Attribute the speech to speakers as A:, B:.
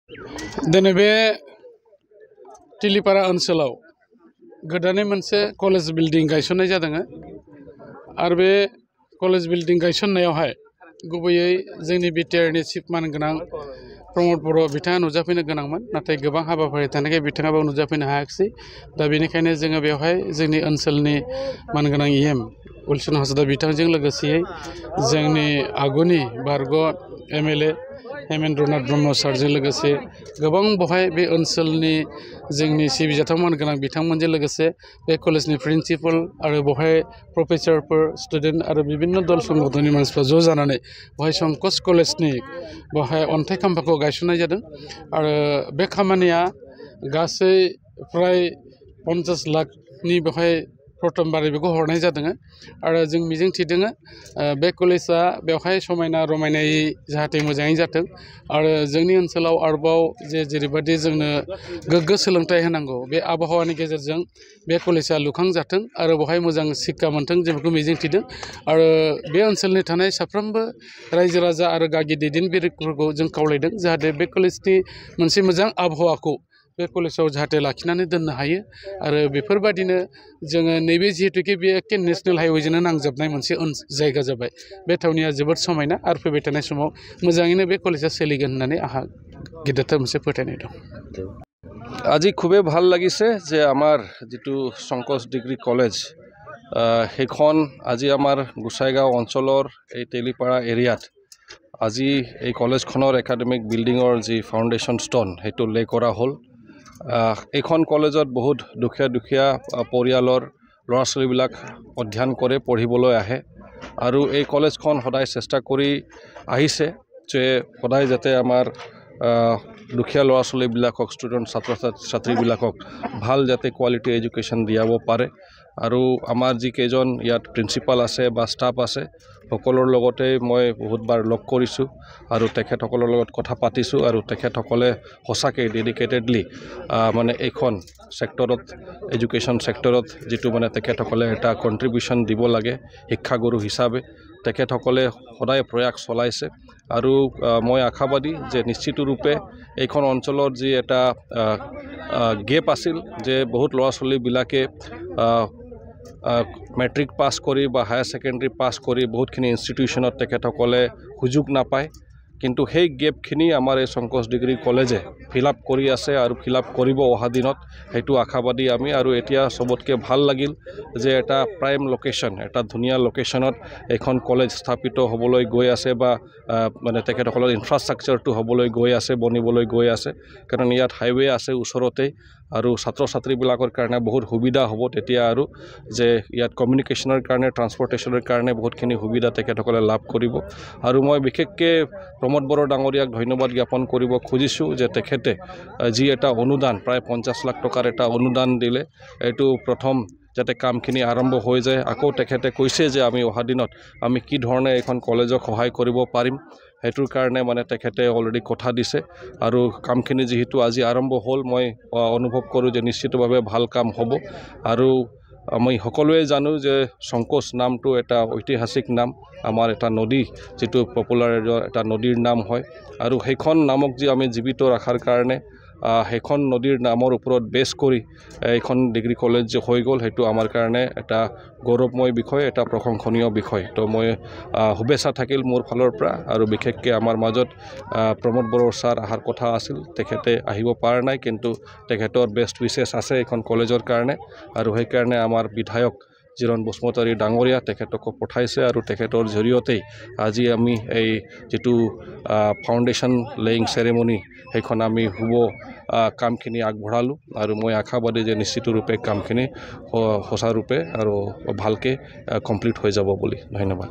A: दिनै बे टिलिपारा ओनसोलाव गोदानै मोनसे कलेज बिल्डिं गायसननाय जादों आरो बे कलेज बिल्डिं गायसननायावहाय गुबैयै जोंनि बिटिआरनि चिफ मानगोनां प्रमद बर' बिथाङा नुजाफैनो गोनांमोन नाथाय गोबां हाबाफारि थानायखाय बिथाङाबो नुजाफैनो हायाखिसै दा बेनिखायनो जोङो बेवहाय जोंनि ओनसोलनि मानगोनां इएम उलसन हाज'दा बिथांजों लोगोसेयै जोंनि आगुनि बारग' एमएलए हेमेन्द्रनाथ ब्रह्म सारजों लोगोसे गोबां बहाय बे ओनसोलनि जोंनि सिबिजाथाव मानगोनां बिथांमोनजों लोगोसे बे कलेजनि प्रिन्सिपाल आरो बहाय प्रफेसारफोर स्टुडेन्ट आरो बिभिन्न दल संगठननि मानसिफ्रा ज' जानानै बहाय संकस कलेजनि बहाय अन्थाइ खाम्फाखौ गायसननाय जादों आरो बे खामानिया गासै फ्राय 50 लाखनि बहाय प्रथम बारै बेखौ हरनाय जादों आरो जों मिजिं थिदों बे कलेजआ बेवहाय समायना रमायनायै जाहाथे मोजाङै जाथों आरो जोंनि ओनसोलाव आरोबाव जेरैबायदि जोंनो गोग्गो सोलोंथाइ होनांगौ बे आबहावानि गेजेरजों बे कलेजआ लुखांजाथों आरो बहाय मोजां शिक्षा मोनथों जों बेखौ मिजिं थिदों आरो बे ओनसोलनि थानाय साफ्रोमबो रायजो राजा आरो गागि दैदेनगिरिफोरखौ जों खावलायदों जाहाथे बे कलेजनि मोनसे मोजां आबहावाखौ बे कलेजाव जाहाथे लाखिनानै दोननो हायो आरो बेफोरबायदिनो जोङो नैबे जिहेतुके बे एखे नेशनेल हाइवेजोंनो नांजाबनाय मोनसे जायगा जाबाय बे थावनिया जोबोद समायना आरो फैबाय थानाय समाव मोजाङैनो बे कलेजा सोलिगोन होननानै आहा गिदिरथार मोनसे फोथायनाय दं।
B: আজি খুবেই ভাল লাগিছে যে আমাৰ যেটো সংকোচ ডিগ্ৰী কলেজ সেইখন আজি আমাৰ গোসাইগাঁও অঞ্চলৰ এই তেলিপাৰা এৰিয়াত আজি এই কলেজখনৰ একাডেমিক বিল্ডিঙৰ যি ফাউণ্ডেশ্যন ষ্টন সেইটো লে কৰা হ'ল। এইখন কলেজত বহুত দুখীয়া পৰিয়ালৰ ল'ৰা ছোৱালীবিলাক অধ্যয়ন কৰে পঢ়িবলৈ আহে আৰু এই কলেজখন সদায় চেষ্টা কৰি আহিছে যে সদায় যাতে আমাৰ দুখীয়া ল'ৰা ছোৱালীবিলাকক ষ্টুডেণ্ট ছাত্ৰ ছাত্ৰীবিলাকক ভাল যাতে কোৱালিটি এডুকেশ্যন দিয়াব পাৰে আৰু আমাৰ যিকেইজন ইয়াত প্ৰিন্সিপাল আছে বা ষ্টাফ আছে সকলৰ লগতে মই বহুতবাৰ লগ কৰিছোঁ আৰু তেখেতসকলৰ লগত কথা পাতিছোঁ আৰু তেখেতসকলে সঁচাকৈ ডেডিকেটেডলি মানে এইখন ছেক্টৰত এডুকেশ্যন ছেক্টৰত যিটো মানে তেখেতসকলে এটা কণ্ট্ৰিবিউশ্যন দিব লাগে শিক্ষাগুৰু হিচাপে তেখেতসকলে সদায় প্ৰয়াস চলাইছে আৰু মই আশাবাদী যে নিশ্চিত ৰূপে এইখন অঞ্চলত যি এটা গেপ আছিল যে বহুত ল'ৰা ছোৱালীবিলাকে মেট্ৰিক পাছ কৰি বা হায়াৰ ছেকেণ্ডেৰী পাছ কৰি বহুতখিনি ইনষ্টিটিউশ্যনত তেখেতসকলে সুযোগ নাপায় কিন্তু সেই গেপখিনি আমাৰ এই সংকোচ ডিগ্ৰী কলেজে ফিল আপ কৰি আছে আৰু ফিল আপ কৰিব অহা দিনত সেইটো আশাবাদী আমি আৰু এতিয়া সবতকৈ ভাল লাগিল যে এটা প্ৰাইম লোকেশ্যন এটা ধুনীয়া লোকেশ্যনত এখন কলেজ স্থাপিত হ'বলৈ গৈ আছে বা মানে তেখেতসকলৰ ইনফ্ৰাষ্ট্ৰাকচাৰটো হ'বলৈ গৈ আছে বনিবলৈ গৈ আছে কাৰণ ইয়াত হাইৱে আছে ওচৰতেই আৰু ছাত্ৰ ছাত্ৰীবিলাকৰ কাৰণে বহুত সুবিধা হ'ব তেতিয়া আৰু যে ইয়াত কমিউনিকেশ্যনৰ কাৰণে ট্ৰান্সপৰ্টেশ্যনৰ কাৰণে বহুতখিনি সুবিধা তেখেতসকলে লাভ কৰিব আৰু মই বিশেষকৈ প্ৰমোদ বড়ো ডাঙৰীয়াক ধন্যবাদ জ্ঞাপন কৰিব খুজিছোঁ যে তেখেতে যি এটা অনুদান প্ৰায় 50 লাখ টকাৰ এটা অনুদান দিলে এইটো প্ৰথম যাতে কামখিনি আৰম্ভ হৈ যায় আকৌ তেখেতে কৈছে যে আমি অহা দিনত আমি কি ধৰণে এখন কলেজক সহায় কৰিব পাৰিম সেইটোৰ কাৰণে মানে তেখেতে অলৰেডি কথা দিছে আৰু কামখিনি যেহেতু আজি আৰম্ভ হ'ল মই অনুভৱ কৰোঁ যে নিশ্চিতভাৱে ভাল কাম হ'ব আৰু আমি সকলোৱে জানো যে সংকোচ নামটো এটা ঐতিহাসিক নাম আমাৰ এটা নদী যেটো পপুলাৰ এটা নদীৰ নাম হয় আৰু সেইখন নামক যে আমি জীৱিত ৰাখাৰ কাৰণে সেইখন নদীৰ নামৰ ওপৰত বেছ কৰি এইখন ডিগ্ৰী কলেজ যে হৈ গ'ল সেইটো আমাৰ কাৰণে এটা গৌৰৱময় বিষয় এটা প্ৰশংসনীয় বিষয় তো মই শুভেচ্ছা থাকিল মোৰ ফালৰ পৰা আৰু বিশেষকৈ আমাৰ মাজত প্ৰমোদ বড়ো ছাৰ অহাৰ কথা আছিল তেখেতে আহিব পৰা নাই কিন্তু তেখেতৰ বেষ্ট উইচেছ আছে এইখন কলেজৰ কাৰণে আৰু সেইকাৰণে আমাৰ বিধায়ক জিৰণ বসুমতাৰী ডাঙৰীয়া তেখেতক পঠাইছে আৰু তেখেতৰ জৰিয়তেই আজি আমি এই যেটো ফাউণ্ডেশ্যন লেয়িং চেৰেমনি সেইখন আমি শুভ কামখিনি আগবঢ়ালোঁ আৰু মই আশাবাদী যে নিশ্চিত ৰূপে কামখিনি সঁচা ৰূপে আৰু ভালকৈ কমপ্লিট হৈ যাব বুলি ধন্যবাদ।